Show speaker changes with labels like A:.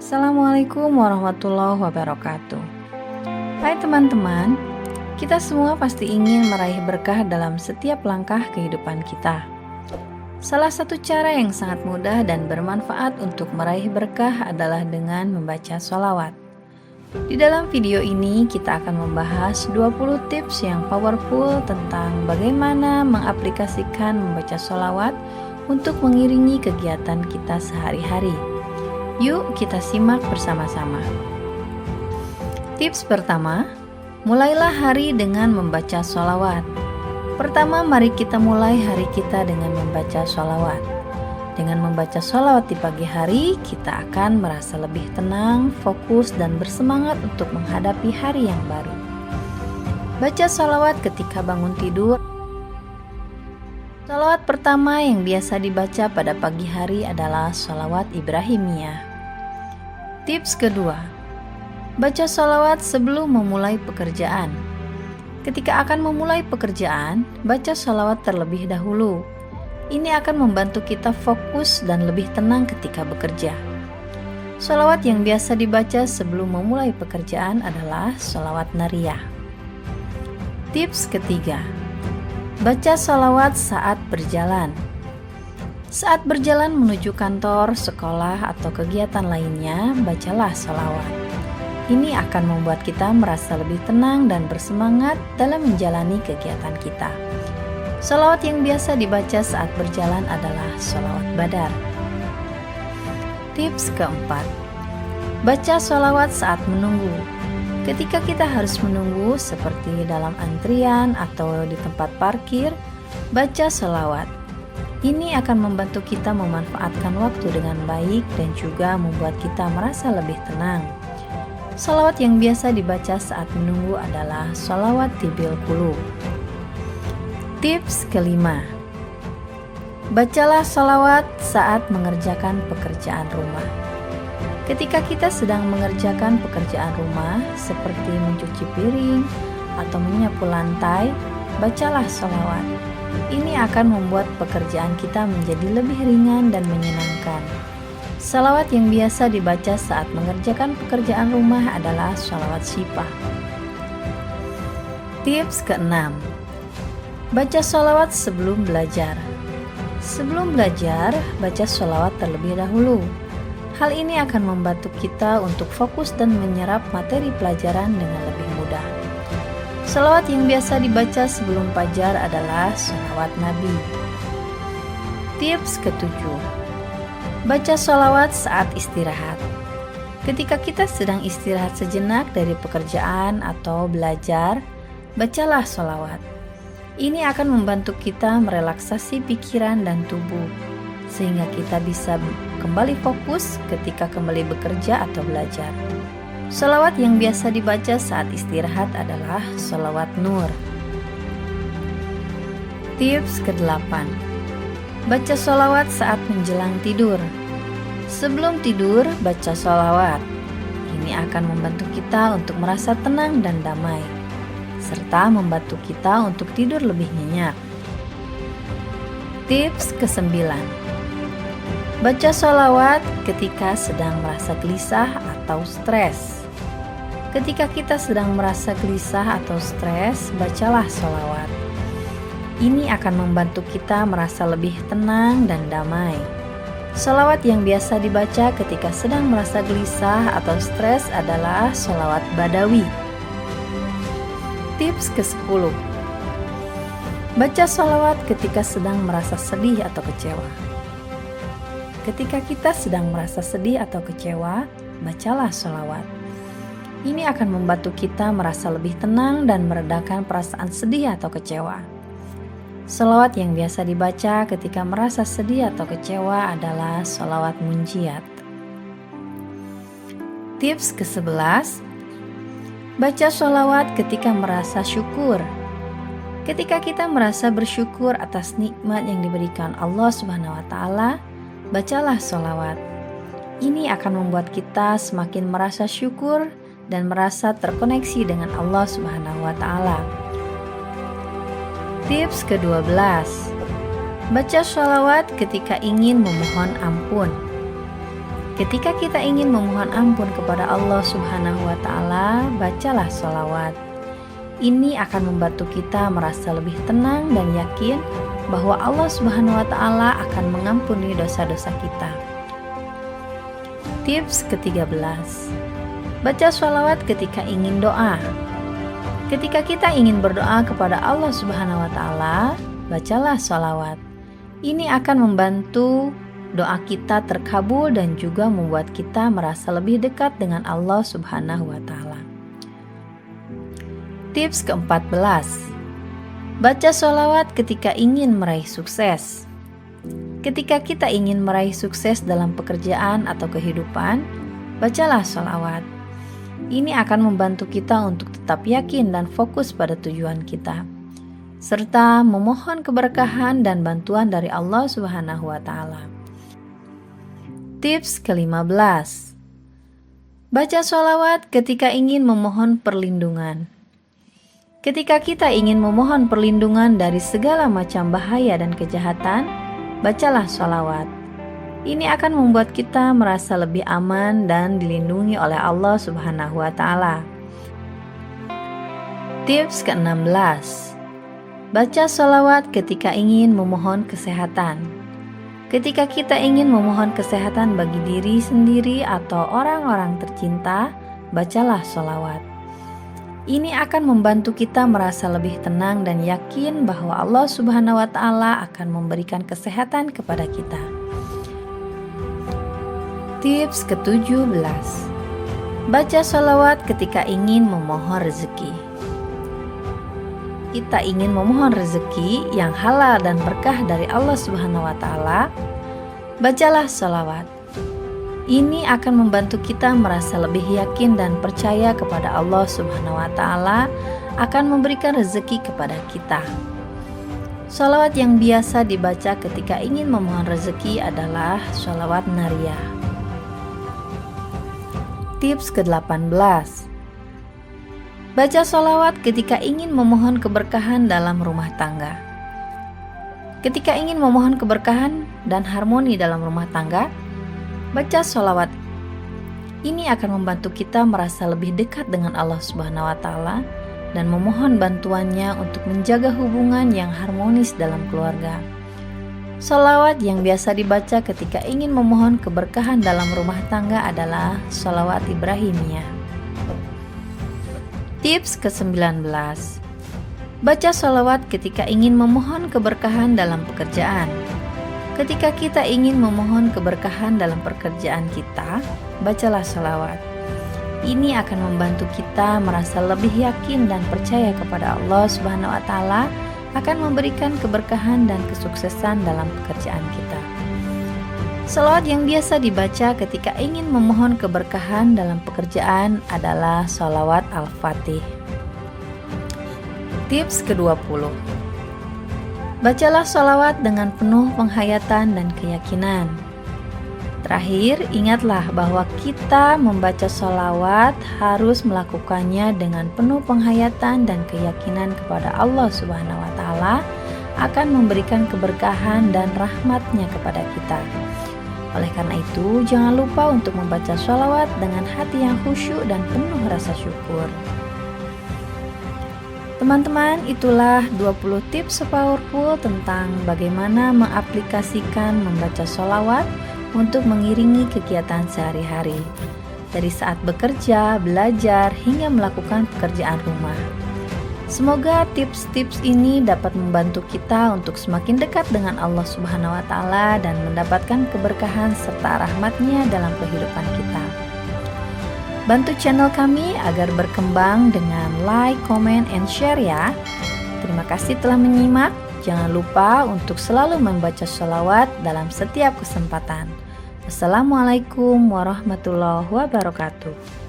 A: Assalamualaikum warahmatullahi wabarakatuh. Hai teman-teman, kita semua pasti ingin meraih berkah dalam setiap langkah kehidupan kita. Salah satu cara yang sangat mudah dan bermanfaat untuk meraih berkah adalah dengan membaca sholawat. Di dalam video ini kita akan membahas 20 tips yang powerful tentang bagaimana mengaplikasikan membaca sholawat untuk mengiringi kegiatan kita sehari-hari. Yuk kita simak bersama-sama. Tips pertama, mulailah hari dengan membaca sholawat. Pertama, mari kita mulai hari kita dengan membaca sholawat. Dengan membaca sholawat di pagi hari, kita akan merasa lebih tenang, fokus, dan bersemangat untuk menghadapi hari yang baru. Baca sholawat ketika bangun tidur. Sholawat pertama yang biasa dibaca pada pagi hari adalah sholawat Ibrahimiyah. Tips kedua, baca sholawat sebelum memulai pekerjaan. Ketika akan memulai pekerjaan, baca sholawat terlebih dahulu. Ini akan membantu kita fokus dan lebih tenang ketika bekerja. Sholawat yang biasa dibaca sebelum memulai pekerjaan adalah sholawat nariyah. Tips ketiga, baca sholawat saat berjalan. Saat berjalan menuju kantor, sekolah, atau kegiatan lainnya, bacalah sholawat. Ini akan membuat kita merasa lebih tenang dan bersemangat dalam menjalani kegiatan kita. Sholawat yang biasa dibaca saat berjalan adalah sholawat badar. Tips keempat, baca sholawat saat menunggu. Ketika kita harus menunggu seperti dalam antrian atau di tempat parkir, baca sholawat. Ini akan membantu kita memanfaatkan waktu dengan baik dan juga membuat kita merasa lebih tenang. Sholawat yang biasa dibaca saat menunggu adalah sholawat tibil qulub. Tips kelima, bacalah sholawat saat mengerjakan pekerjaan rumah. Ketika kita sedang mengerjakan pekerjaan rumah seperti mencuci piring atau menyapu lantai, bacalah sholawat. Ini akan membuat pekerjaan kita menjadi lebih ringan dan menyenangkan. Sholawat yang biasa dibaca saat mengerjakan pekerjaan rumah adalah sholawat syifah. Tips keenam, baca sholawat sebelum belajar. Sebelum belajar, baca sholawat terlebih dahulu. Hal ini akan membantu kita untuk fokus dan menyerap materi pelajaran dengan lebih mudah. Sholawat yang biasa dibaca sebelum fajar adalah sholawat Nabi. Tips ketujuh, baca sholawat saat istirahat. Ketika kita sedang istirahat sejenak dari pekerjaan atau belajar, bacalah sholawat. Ini akan membantu kita merelaksasi pikiran dan tubuh, sehingga kita bisa kembali fokus ketika kembali bekerja atau belajar. Sholawat yang biasa dibaca saat istirahat adalah sholawat Nur. Tips ke-8, baca sholawat saat menjelang tidur. Sebelum tidur, baca sholawat. Ini akan membantu kita untuk merasa tenang dan damai, serta membantu kita untuk tidur lebih nyenyak. Tips ke-9, baca sholawat ketika sedang merasa gelisah atau stres. Ketika kita sedang merasa gelisah atau stres, bacalah sholawat. Ini akan membantu kita merasa lebih tenang dan damai. Sholawat yang biasa dibaca ketika sedang merasa gelisah atau stres adalah sholawat badawi. Tips ke-10, baca sholawat ketika sedang merasa sedih atau kecewa. Ketika kita sedang merasa sedih atau kecewa, bacalah sholawat. Ini akan membantu kita merasa lebih tenang dan meredakan perasaan sedih atau kecewa. Sholawat yang biasa dibaca ketika merasa sedih atau kecewa adalah sholawat munjiat. Tips ke-11, baca sholawat ketika merasa syukur. Ketika kita merasa bersyukur atas nikmat yang diberikan Allah Subhanahu wa Ta'ala, bacalah sholawat. Ini akan membuat kita semakin merasa syukur dan merasa terkoneksi dengan Allah Subhanahu wa Ta'ala. Tips ke-12, baca sholawat ketika ingin memohon ampun. Ketika kita ingin memohon ampun kepada Allah Subhanahu wa Ta'ala, bacalah sholawat. Ini akan membantu kita merasa lebih tenang dan yakin bahwa Allah Subhanahu wa Ta'ala akan mengampuni dosa-dosa kita. Tips ke-13. Baca sholawat ketika ingin doa. Ketika kita ingin berdoa kepada Allah Subhanahu wa Ta'ala, bacalah sholawat. Ini akan membantu doa kita terkabul dan juga membuat kita merasa lebih dekat dengan Allah Subhanahu wa Ta'ala. Tips ke-14. Baca sholawat ketika ingin meraih sukses. Ketika kita ingin meraih sukses dalam pekerjaan atau kehidupan, bacalah sholawat. Ini akan membantu kita untuk tetap yakin dan fokus pada tujuan kita, serta memohon keberkahan dan bantuan dari Allah Subhanahu wa Ta'ala. Tips ke-15. Baca sholawat ketika ingin memohon perlindungan. Ketika kita ingin memohon perlindungan dari segala macam bahaya dan kejahatan, bacalah sholawat. Ini akan membuat kita merasa lebih aman dan dilindungi oleh Allah Subhanahu wa Ta'ala. Tips ke-16. Baca sholawat ketika ingin memohon kesehatan. Ketika kita ingin memohon kesehatan bagi diri sendiri atau orang-orang tercinta, bacalah sholawat. Ini akan membantu kita merasa lebih tenang dan yakin bahwa Allah Subhanahu wa Ta'ala akan memberikan kesehatan kepada kita. Tips ke-17. Baca sholawat ketika ingin memohon rezeki. Kita ingin memohon rezeki yang halal dan berkah dari Allah Subhanahu wa Ta'ala, bacalah sholawat. Ini akan membantu kita merasa lebih yakin dan percaya kepada Allah Subhanahu wa Ta'ala akan memberikan rezeki kepada kita. Sholawat yang biasa dibaca ketika ingin memohon rezeki adalah sholawat nariyah. Tips ke-18. Baca sholawat ketika ingin memohon keberkahan dalam rumah tangga. Ketika ingin memohon keberkahan dan harmoni dalam rumah tangga, baca sholawat. Ini akan membantu kita merasa lebih dekat dengan Allah Subhanahu wa Ta'ala dan memohon bantuannya untuk menjaga hubungan yang harmonis dalam keluarga. Sholawat yang biasa dibaca ketika ingin memohon keberkahan dalam rumah tangga adalah sholawat Ibrahimiyah. Tips ke-19. Baca sholawat ketika ingin memohon keberkahan dalam pekerjaan. Ketika kita ingin memohon keberkahan dalam pekerjaan kita, bacalah sholawat. Ini akan membantu kita merasa lebih yakin dan percaya kepada Allah Subhanahu wa Ta'ala akan memberikan keberkahan dan kesuksesan dalam pekerjaan kita. Sholawat yang biasa dibaca ketika ingin memohon keberkahan dalam pekerjaan adalah sholawat Al-Fatih. Tips ke-20. Bacalah sholawat dengan penuh penghayatan dan keyakinan. Terakhir, ingatlah bahwa kita membaca sholawat harus melakukannya dengan penuh penghayatan dan keyakinan kepada Allah Subhanahu wa Ta'ala akan memberikan keberkahan dan rahmatnya kepada kita. Oleh karena itu, jangan lupa untuk membaca sholawat dengan hati yang khusyuk dan penuh rasa syukur. Teman-teman, itulah 20 tips powerful tentang bagaimana mengaplikasikan membaca sholawat untuk mengiringi kegiatan sehari-hari, dari saat bekerja, belajar, hingga melakukan pekerjaan rumah. Semoga tips-tips ini dapat membantu kita untuk semakin dekat dengan Allah Subhanahu wa Ta'ala dan mendapatkan keberkahan serta rahmatnya dalam kehidupan kita. Bantu channel kami agar berkembang dengan like, comment, and share ya. Terima kasih telah menyimak. Jangan lupa untuk selalu membaca sholawat dalam setiap kesempatan. Wassalamualaikum warahmatullahi wabarakatuh.